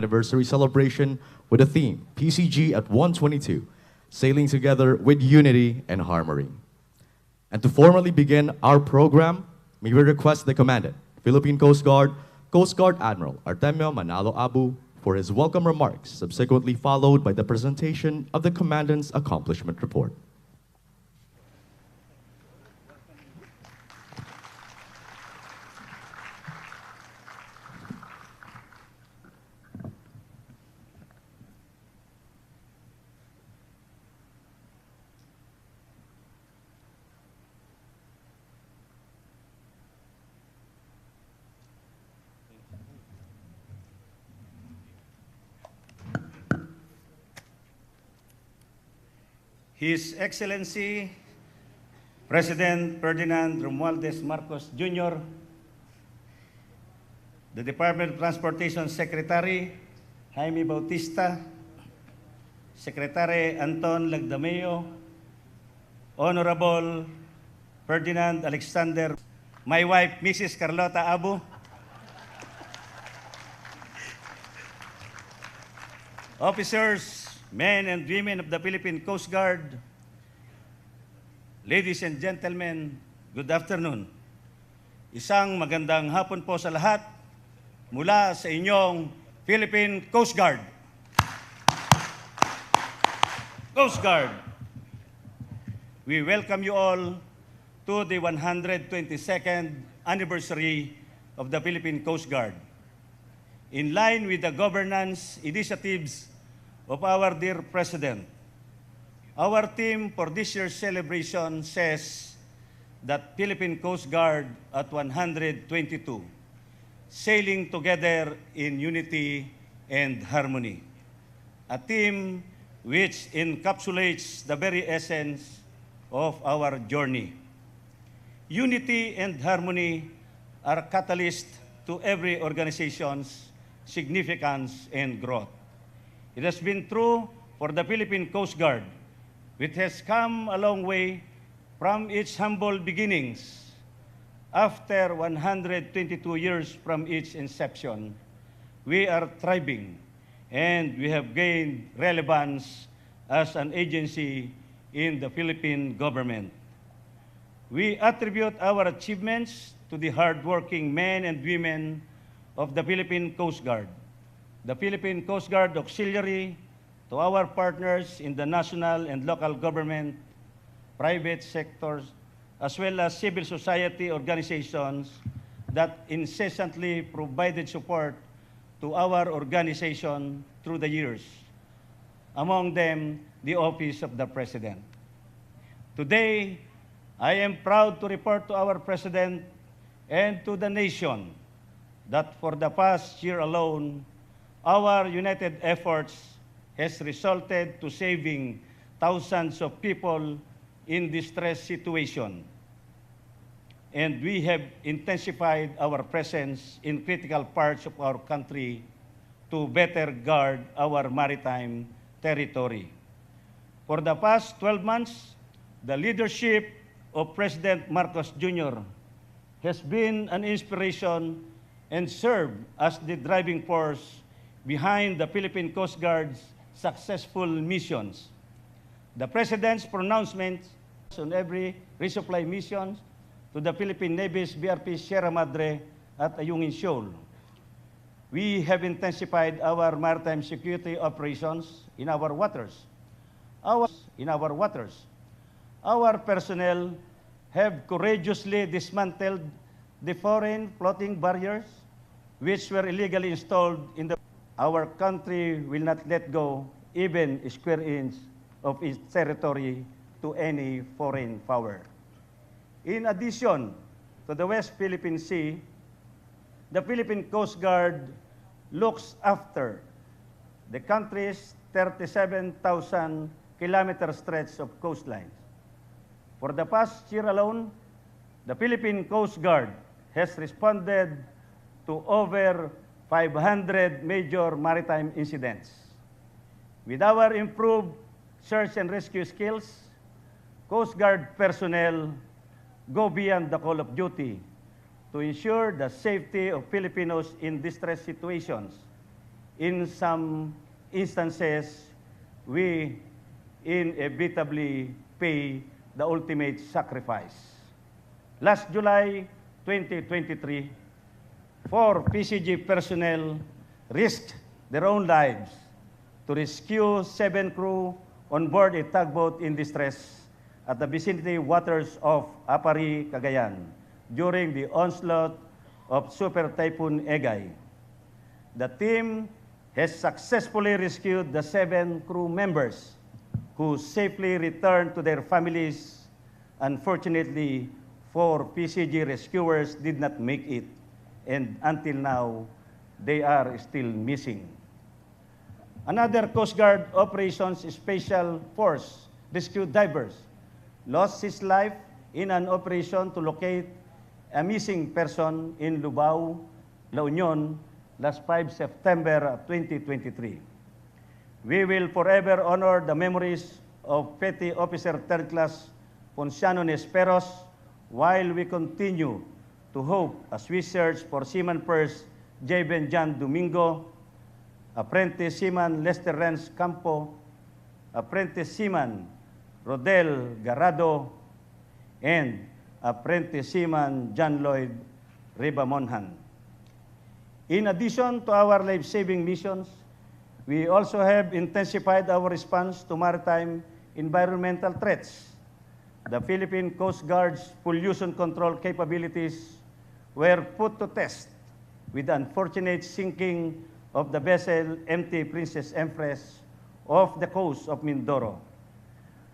anniversary celebration with a theme, PCG at 122, Sailing Together with Unity and Harmony. And to formally begin our program, may we request the Commandant, Philippine Coast Guard Admiral Artemio Manalo Abu, for his welcome remarks, subsequently followed by the presentation of the Commandant's accomplishment report. His Excellency President Ferdinand Romualdez Marcos Jr., the Department of Transportation Secretary Jaime Bautista, Secretary Anton Lagdameo, Honorable Ferdinand Alexander, my wife Mrs. Carlota Abu, officers, men and women of the Philippine Coast Guard, ladies and gentlemen, good afternoon. Isang magandang hapon po sa lahat mula sa inyong Philippine Coast Guard. Coast Guard, we welcome you all to the 122nd anniversary of the Philippine Coast Guard. In line with the governance initiatives of our dear President, our theme for this year's celebration says that Philippine Coast Guard at 122, sailing together in unity and harmony. A theme which encapsulates the very essence of our journey. Unity and harmony are catalyst to every organization's significance and growth. It has been true for the Philippine Coast Guard, which has come a long way from its humble beginnings. After 122 years from its inception, we are thriving and we have gained relevance as an agency in the Philippine government. We attribute our achievements to the hardworking men and women of the Philippine Coast Guard, the Philippine Coast Guard Auxiliary, to our partners in the national and local government, private sectors, as well as civil society organizations that incessantly provided support to our organization through the years, among them the Office of the President. Today, I am proud to report to our President and to the nation that for the past year alone, our united efforts has resulted to saving thousands of people in distress situation. And we have intensified our presence in critical parts of our country to better guard our maritime territory. For the past 12 months, the leadership of President Marcos Jr. has been an inspiration and served as the driving force behind the Philippine Coast Guard's successful missions. The President's pronouncements on every resupply mission to the Philippine Navy's BRP Sierra Madre at Ayungin Shoal. We have intensified our maritime security operations in our waters. Our personnel have courageously dismantled the foreign floating barriers which were illegally installed in the Our country will not let go even a square inch of its territory to any foreign power. In addition to the West Philippine Sea, the Philippine Coast Guard looks after the country's 37,000-kilometer stretch of coastlines. For the past year alone, the Philippine Coast Guard has responded to over 500 major maritime incidents. With our improved search and rescue skills, Coast Guard personnel go beyond the call of duty to ensure the safety of Filipinos in distress situations, in some instances, we inevitably pay the ultimate sacrifice. Last July 2023, 4 PCG personnel risked their own lives to rescue 7 crew on board a tugboat in distress at the vicinity waters of Apari, Cagayan during the onslaught of Super Typhoon Egay. The team has successfully rescued the 7 crew members who safely returned to their families. Unfortunately, 4 PCG rescuers did not make it, and until now, they are still missing. Another Coast Guard Operations Special Force rescue divers lost his life in an operation to locate a missing person in Lubao, La Union, last 5 September 2023. We will forever honor the memories of Petty Officer 3rd Class Ponciano Nesperos while we continue to hope as we search for Seaman First J. Benjan Domingo, Apprentice Seaman Lester Renz Campo, Apprentice Seaman Rodel Garado, and Apprentice Seaman John Lloyd Ribamonhan. In addition to our life-saving missions, we also have intensified our response to maritime environmental threats. The Philippine Coast Guard's pollution control capabilities were put to test with the unfortunate sinking of the vessel MT Princess Empress off the coast of Mindoro.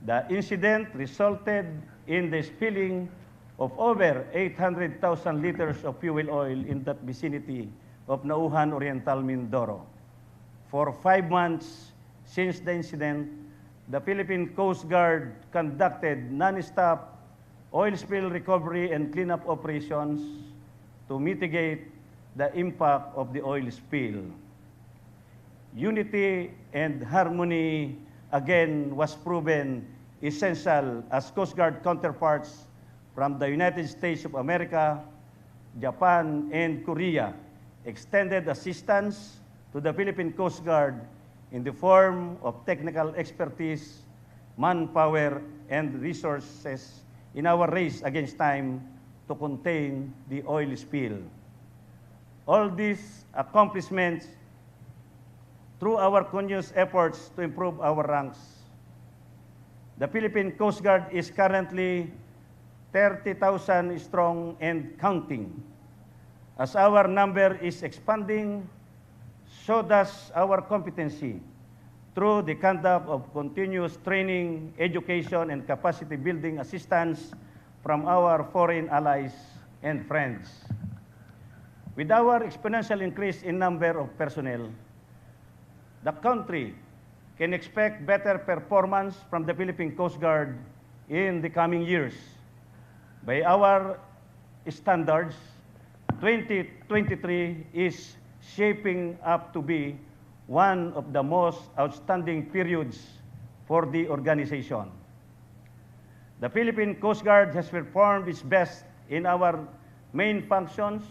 The incident resulted in the spilling of over 800,000 liters of fuel oil in that vicinity of Nauhan Oriental, Mindoro. For 5 months since the incident, the Philippine Coast Guard conducted non-stop oil spill recovery and cleanup operations to mitigate the impact of the oil spill. Unity and harmony again was proven essential as Coast Guard counterparts from the United States of America, Japan, and Korea extended assistance to the Philippine Coast Guard in the form of technical expertise, manpower, and resources in our race against time to contain the oil spill. All these accomplishments through our continuous efforts to improve our ranks. The Philippine Coast Guard is currently 30,000 strong and counting. As our number is expanding, so does our competency through the conduct of continuous training, education, and capacity building assistance from our foreign allies and friends. With our exponential increase in number of personnel, the country can expect better performance from the Philippine Coast Guard in the coming years. By our standards, 2023 is shaping up to be one of the most outstanding periods for the organization. The Philippine Coast Guard has performed its best in our main functions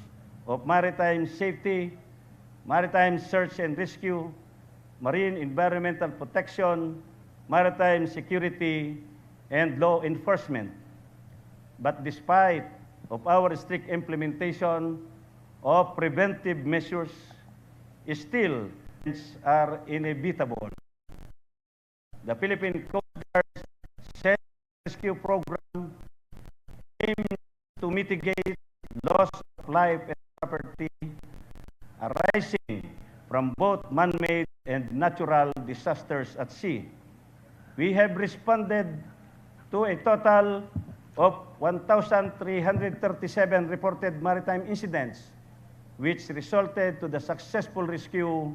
of maritime safety, maritime search and rescue, marine environmental protection, maritime security, and law enforcement. But despite of our strict implementation of preventive measures, still are inevitable. The Philippine Coast Guard's search and rescue program aims to mitigate loss of life and property arising from both man-made and natural disasters at sea. We have responded to a total of 1,337 reported maritime incidents, which resulted to the successful rescue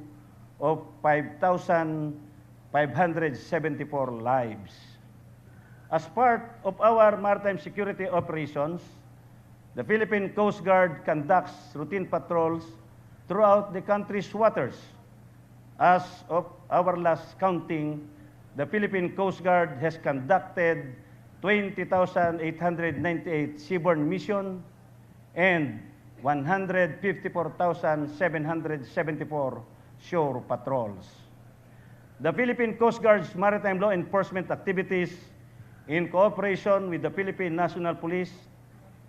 of 5,574 lives. As part of our maritime security operations, the Philippine Coast Guard conducts routine patrols throughout the country's waters. As of our last counting, the Philippine Coast Guard has conducted 20,898 seaborne missions and 154,774 shore patrols. The Philippine Coast Guard's maritime law enforcement activities, in cooperation with the Philippine National Police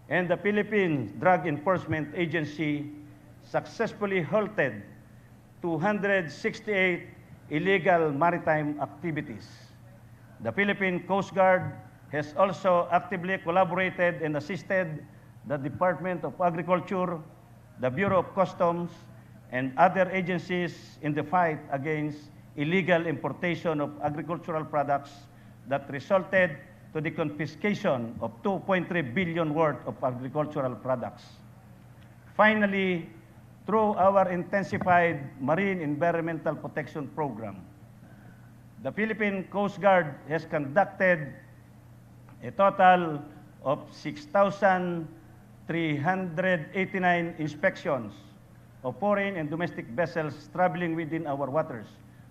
and the Philippine Drug Enforcement Agency, successfully halted 268 illegal maritime activities. The Philippine Coast Guard has also actively collaborated and assisted the Department of Agriculture, the Bureau of Customs, and other agencies in the fight against illegal importation of agricultural products that resulted to the confiscation of 2.3 billion worth of agricultural products. Finally, through our intensified marine environmental protection program, the Philippine Coast Guard has conducted a total of 6,389 inspections of foreign and domestic vessels traveling within our waters,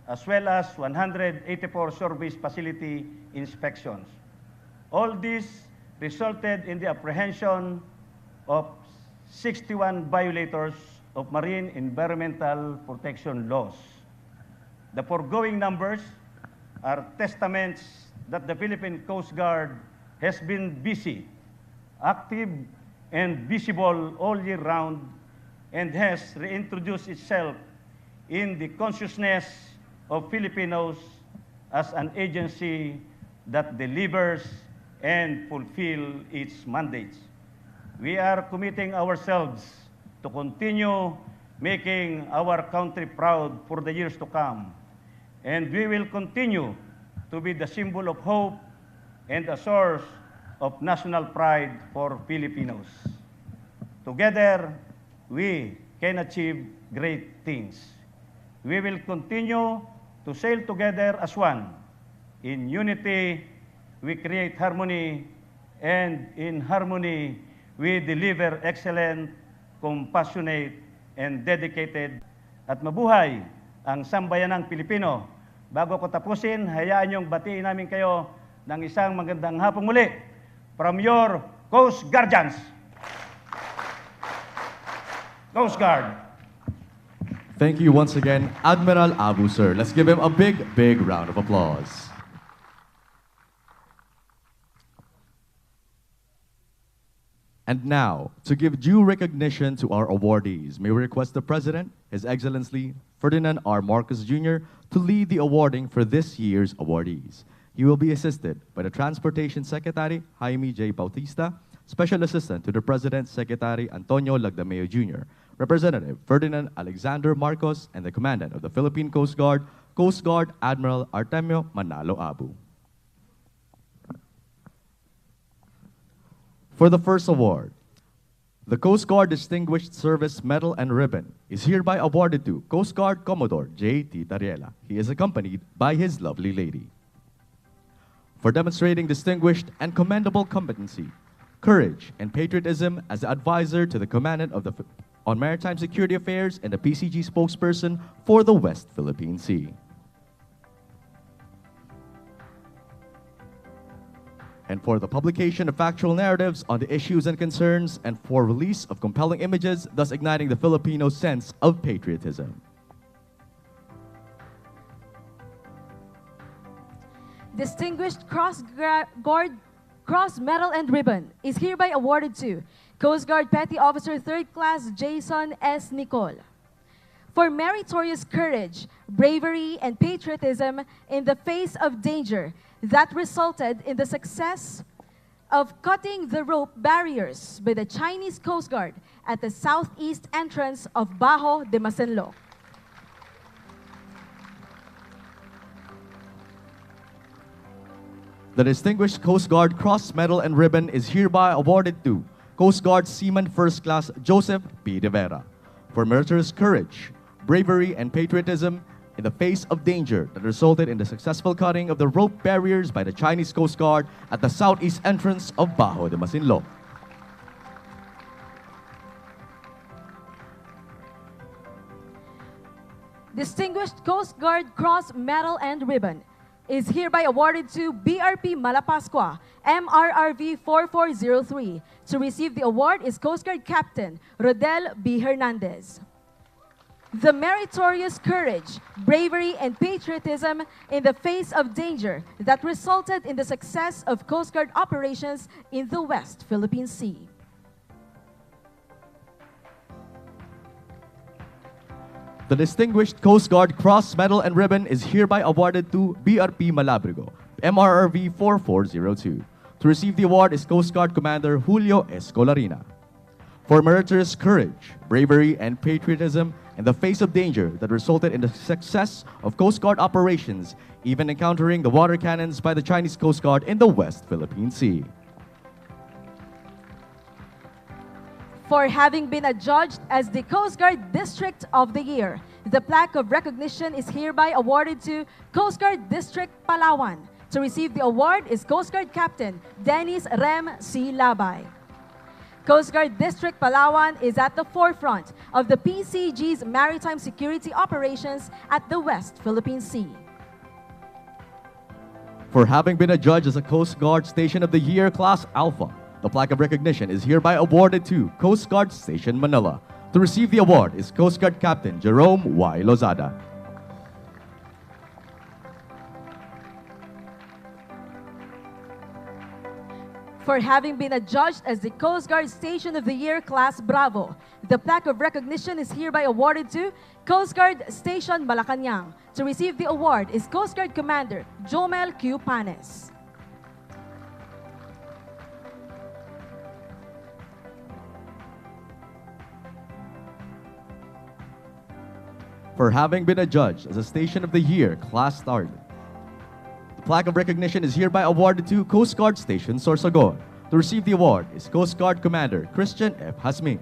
as well as 184 service facility inspections. All this resulted in the apprehension of 61 violators of marine environmental protection laws. The foregoing numbers are testaments that the Philippine Coast Guard has been busy, active, and visible all year round, and has reintroduced itself in the consciousness of Filipinos as an agency that delivers and fulfill its mandates. We are committing ourselves to continue making our country proud for the years to come, and we will continue to be the symbol of hope and a source of national pride for Filipinos. Together, we can achieve great things. We will continue to sail together as one. In unity, we create harmony, and in harmony, we deliver excellent, compassionate, and dedicated. At mabuhay ang sambayanang Pilipino. Bago ko tapusin, hayaan niyong batiin namin kayo ng isang magandang hapong muli from your Coast Guardians. Coast Guard. Thank you once again, Admiral Abu, sir. Let's give him a big, big round of applause. And now, to give due recognition to our awardees, may we request the President, His Excellency Ferdinand R. Marcos Jr., to lead the awarding for this year's awardees. He will be assisted by the Transportation Secretary, Jaime J. Bautista, Special Assistant to the President, Secretary Antonio Lagdameo Jr., Representative Ferdinand Alexander Marcos, and the Commandant of the Philippine Coast Guard, Admiral Artemio Manalo Abu. For the first award, the Coast Guard Distinguished Service Medal and Ribbon is hereby awarded to Coast Guard Commodore J. T. Tariela. He is accompanied by his lovely lady. For demonstrating distinguished and commendable competency, courage, and patriotism as the advisor to the Commandant on Maritime Security Affairs and the PCG spokesperson for the West Philippine Sea. And for the publication of factual narratives on the issues and concerns, and for release of compelling images, thus igniting the Filipino sense of patriotism. Distinguished Cross Medal and Ribbon is hereby awarded to Coast Guard Petty Officer 3rd Class Jason S. Nicol for meritorious courage, bravery, and patriotism in the face of danger that resulted in the success of cutting the rope barriers by the Chinese Coast Guard at the southeast entrance of Bajo de Masinloc. The Distinguished Coast Guard Cross Medal and Ribbon is hereby awarded to Coast Guard Seaman First Class Joseph P. De Vera for meritorious courage, bravery, and patriotism in the face of danger that resulted in the successful cutting of the rope barriers by the Chinese Coast Guard at the southeast entrance of Bajo de Masinloc. Distinguished Coast Guard Cross Medal and Ribbon is hereby awarded to BRP Malapascua, MRRV 4403. To receive the award is Coast Guard Captain Rodel B. Hernandez. The meritorious courage, bravery, and patriotism in the face of danger that resulted in the success of Coast Guard operations in the West Philippine Sea. The Distinguished Coast Guard Cross Medal and Ribbon is hereby awarded to BRP Malabrigo, MRRV 4402. To receive the award is Coast Guard Commander Julio Escolarina. For meritorious courage, bravery, and patriotism in the face of danger that resulted in the success of Coast Guard operations, even encountering the water cannons by the Chinese Coast Guard in the West Philippine Sea. For having been adjudged as the Coast Guard District of the Year, the plaque of recognition is hereby awarded to Coast Guard District Palawan. To receive the award is Coast Guard Captain Dennis Rem C. Labay. Coast Guard District Palawan is at the forefront of the PCG's maritime security operations at the West Philippine Sea. For having been adjudged as a Coast Guard Station of the Year Class Alpha, the plaque of recognition is hereby awarded to Coast Guard Station Manila. To receive the award is Coast Guard Captain Jerome Y. Lozada. For having been adjudged as the Coast Guard Station of the Year Class Bravo, the plaque of recognition is hereby awarded to Coast Guard Station Malacanang. To receive the award is Coast Guard Commander Jomel Q. Panes. For having been adjudged as a Station of the Year Class Starlet, the plaque of recognition is hereby awarded to Coast Guard Station Sorsogon. To receive the award is Coast Guard Commander Christian F. Hasmi.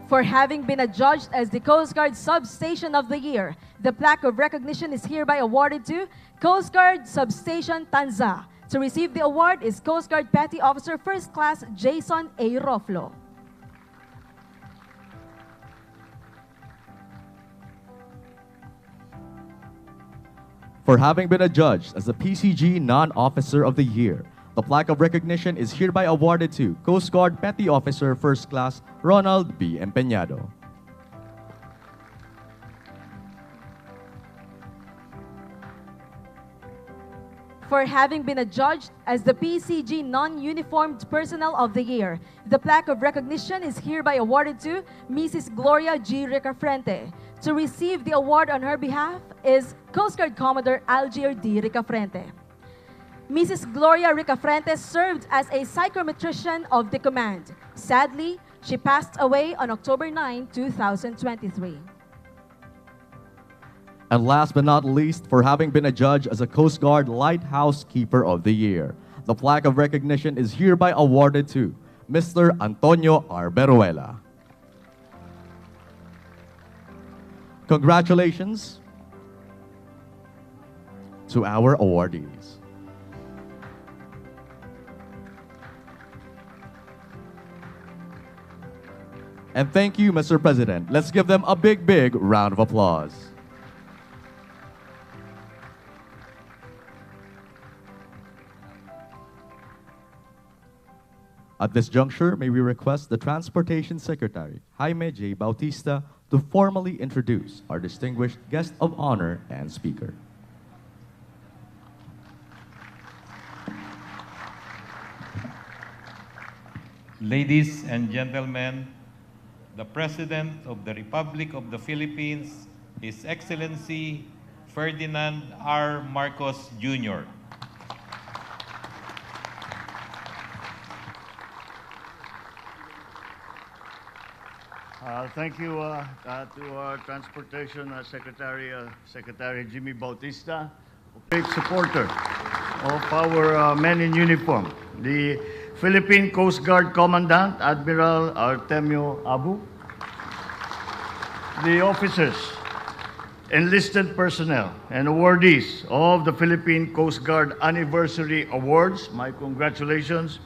For having been adjudged as the Coast Guard Substation of the Year, the plaque of recognition is hereby awarded to Coast Guard Substation Tanza. To receive the award is Coast Guard Petty Officer First Class Jason A. Roflo. For having been adjudged as the PCG Non-Officer of the Year, the plaque of recognition is hereby awarded to Coast Guard Petty Officer First Class Ronald B. Empeñado. For having been adjudged as the PCG Non-Uniformed Personnel of the Year, the plaque of recognition is hereby awarded to Mrs. Gloria G. Ricafrente. To receive the award on her behalf is Coast Guard Commodore Algier D. Ricafrente. Mrs. Gloria Ricafrente served as a psychometrician of the command. Sadly, she passed away on October 9, 2023. And last but not least, for having been adjudged as a Coast Guard Lighthouse Keeper of the Year, the plaque of recognition is hereby awarded to Mr. Antonio Arberuela. Congratulations to our awardees. And thank you, Mr. President. Let's give them a big, big round of applause. At this juncture, may we request the Transportation Secretary, Jaime J. Bautista, to formally introduce our distinguished guest of honor and speaker. Ladies and gentlemen, the President of the Republic of the Philippines, His Excellency Ferdinand R. Marcos, Jr. Thank you to our Transportation Secretary Jimmy Bautista, a great supporter of our men in uniform, the Philippine Coast Guard Commandant, Admiral Artemio Abu, the officers, enlisted personnel, and awardees of the Philippine Coast Guard Anniversary Awards, my congratulations,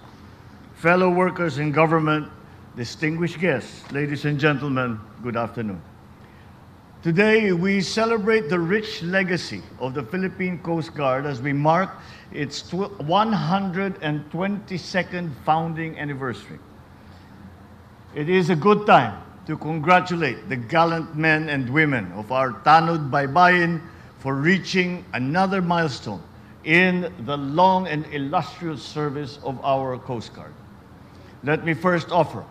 fellow workers in government, distinguished guests, ladies and gentlemen, good afternoon. Today, we celebrate the rich legacy of the Philippine Coast Guard as we mark its 122nd founding anniversary. It is a good time to congratulate the gallant men and women of our Tanod Baybayin for reaching another milestone in the long and illustrious service of our Coast Guard. Let me first offer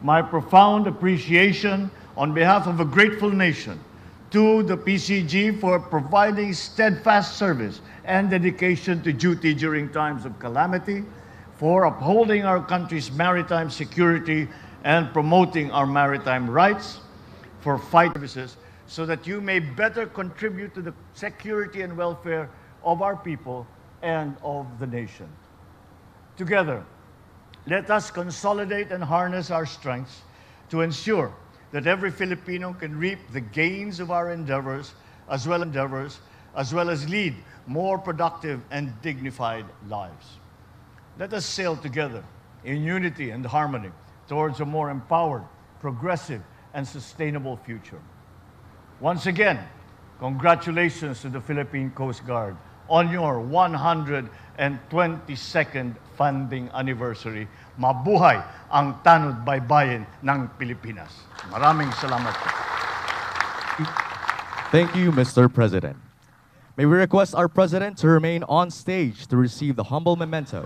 my profound appreciation on behalf of a grateful nation to the PCG for providing steadfast service and dedication to duty during times of calamity, for upholding our country's maritime security and promoting our maritime rights, for fight services so that you may better contribute to the security and welfare of our people and of the nation. Together, let us consolidate and harness our strengths to ensure that every Filipino can reap the gains of our endeavors as well as lead more productive and dignified lives. Let us sail together in unity and harmony towards a more empowered, progressive, and sustainable future. Once again, congratulations to the Philippine Coast Guard on your 122nd founding anniversary. Mabuhay ang Tanod Baybayin ng Pilipinas. Maraming salamat po. Thank you, Mr. President. May we request our President to remain on stage to receive the humble memento